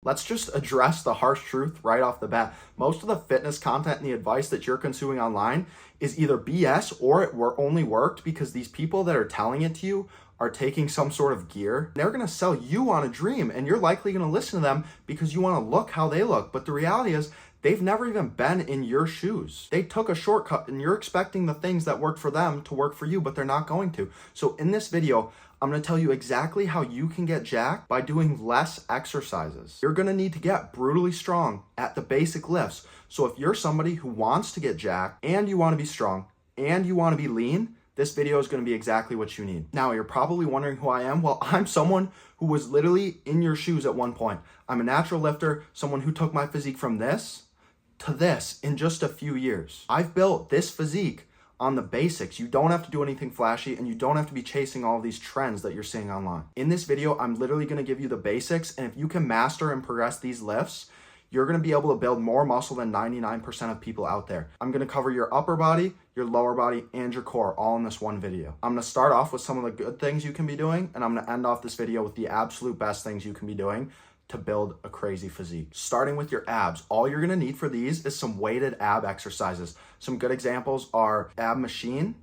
Let's just address the harsh truth right off the bat. Most of the fitness content and the advice that you're consuming online is either BS or it only worked because these people that are telling it to you are taking some sort of gear. They're gonna sell you on a dream and you're likely gonna listen to them because you wanna look how they look. But the reality is they've never even been in your shoes. They took a shortcut and you're expecting the things that work for them to work for you, but they're not going to. So in this video, I'm gonna tell you exactly how you can get jacked by doing less exercises. You're gonna need to get brutally strong at the basic lifts. So if you're somebody who wants to get jacked and you wanna be strong and you wanna be lean, this video is gonna be exactly what you need. Now, you're probably wondering who I am. Well, I'm someone who was literally in your shoes at one point. I'm a natural lifter, someone who took my physique from this to this in just a few years. I've built this physique on the basics. You don't have to do anything flashy and you don't have to be chasing all these trends that you're seeing online. In this video, I'm literally gonna give you the basics, and if you can master and progress these lifts, you're gonna be able to build more muscle than 99% of people out there. I'm gonna cover your upper body, your lower body, and your core all in this one video. I'm gonna start off with some of the good things you can be doing, and I'm gonna end off this video with the absolute best things you can be doing to build a crazy physique. Starting with your abs, all you're gonna need for these is some weighted ab exercises. Some good examples are ab machine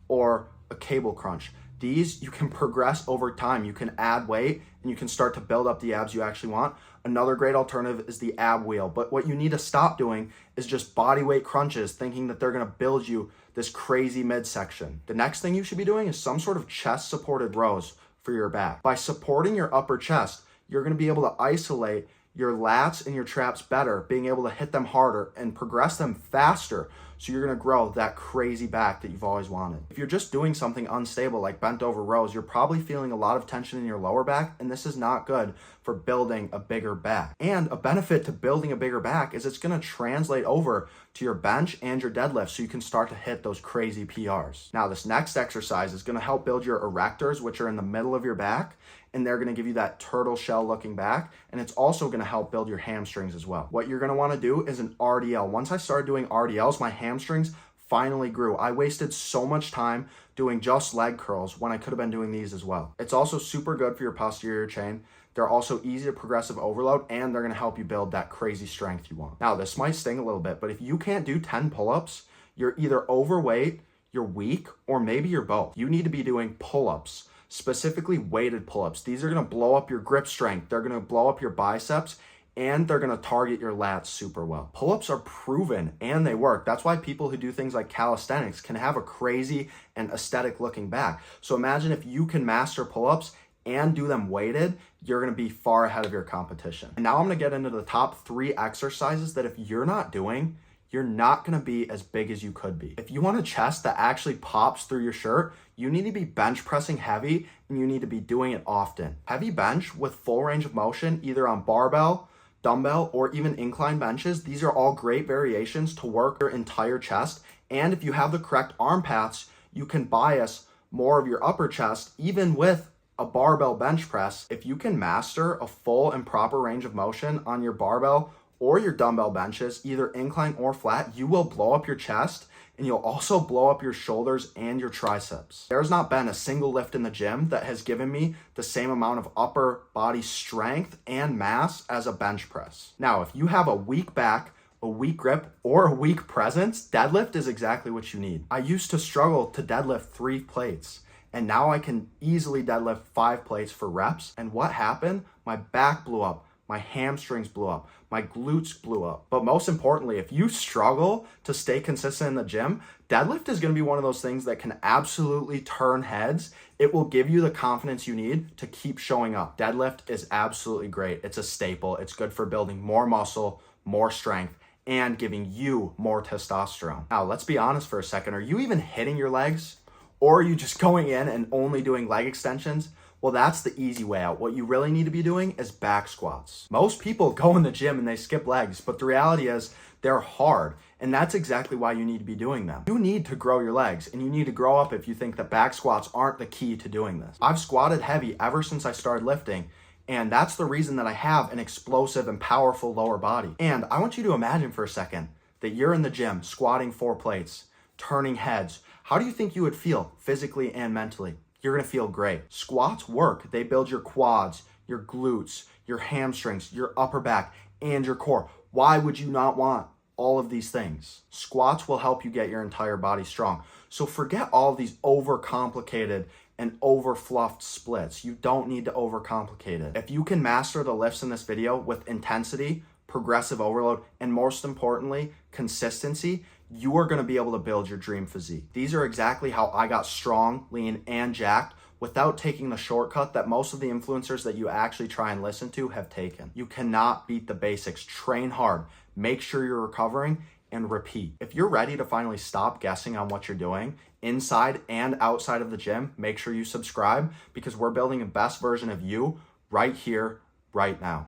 or a cable crunch. These you can progress over time. You can add weight and you can start to build up the abs you actually want. Another great alternative is the ab wheel, but what you need to stop doing is just body weight crunches, thinking that they're gonna build you this crazy midsection. The next thing you should be doing is some sort of chest supported rows for your back. By supporting your upper chest, you're gonna be able to isolate your lats and your traps better, being able to hit them harder and progress them faster. So you're gonna grow that crazy back that you've always wanted. If you're just doing something unstable like bent over rows, you're probably feeling a lot of tension in your lower back, and this is not good for building a bigger back. And a benefit to building a bigger back is it's gonna translate over to your bench and your deadlift so you can start to hit those crazy PRs. Now, this next exercise is gonna help build your erectors, which are in the middle of your back, and they're gonna give you that turtle shell looking back, and it's also gonna help build your hamstrings as well. What you're gonna wanna do is an RDL. Once I started doing RDLs, my hamstrings finally grew. I wasted so much time doing just leg curls when I could have been doing these as well. It's also super good for your posterior chain. They're also easy to progressive overload, and they're gonna help you build that crazy strength you want. Now, this might sting a little bit, but if you can't do 10 pull-ups, you're either overweight, you're weak, or maybe you're both. You need to be doing pull-ups, specifically weighted pull-ups. These are gonna blow up your grip strength. They're gonna blow up your biceps, and they're gonna target your lats super well. Pull-ups are proven and they work. That's why people who do things like calisthenics can have a crazy and aesthetic looking back. So imagine if you can master pull-ups and do them weighted, you're gonna be far ahead of your competition. And now I'm gonna get into the top 3 exercises that if you're not doing, you're not gonna be as big as you could be. If you want a chest that actually pops through your shirt, you need to be bench pressing heavy and you need to be doing it often. Heavy bench with full range of motion, either on barbell, dumbbell, or even incline benches, these are all great variations to work your entire chest. And if you have the correct arm paths, you can bias more of your upper chest, even with a barbell bench press. If you can master a full and proper range of motion on your barbell or your dumbbell benches, either incline or flat, you will blow up your chest and you'll also blow up your shoulders and your triceps. There's not been a single lift in the gym that has given me the same amount of upper body strength and mass as a bench press. Now, if you have a weak back, a weak grip, or a weak presence, deadlift is exactly what you need. I used to struggle to deadlift 3 plates. And now I can easily deadlift 5 plates for reps. And what happened? My back blew up. My hamstrings blew up. My glutes blew up. But most importantly, if you struggle to stay consistent in the gym, deadlift is gonna be one of those things that can absolutely turn heads. It will give you the confidence you need to keep showing up. Deadlift is absolutely great. It's a staple. It's good for building more muscle, more strength, and giving you more testosterone. Now, let's be honest for a second. Are you even hitting your legs? Or are you just going in and only doing leg extensions? Well, that's the easy way out. What you really need to be doing is back squats. Most people go in the gym and they skip legs, but the reality is they're hard. And that's exactly why you need to be doing them. You need to grow your legs, and you need to grow up if you think that back squats aren't the key to doing this. I've squatted heavy ever since I started lifting, and that's the reason that I have an explosive and powerful lower body. And I want you to imagine for a second that you're in the gym squatting 4 plates, turning heads. How do you think you would feel physically and mentally? You're gonna feel great. Squats work. They build your quads, your glutes, your hamstrings, your upper back, and your core. Why would you not want all of these things? Squats will help you get your entire body strong. So forget all of these overcomplicated and overfluffed splits. You don't need to overcomplicate it. If you can master the lifts in this video with intensity, progressive overload, and most importantly, consistency, you are going to be able to build your dream physique. These are exactly how I got strong, lean, and jacked without taking the shortcut that most of the influencers that you actually try and listen to have taken. You cannot beat the basics. Train hard, make sure you're recovering, and repeat. If you're ready to finally stop guessing on what you're doing inside and outside of the gym, make sure you subscribe, because we're building the best version of you right here, right now.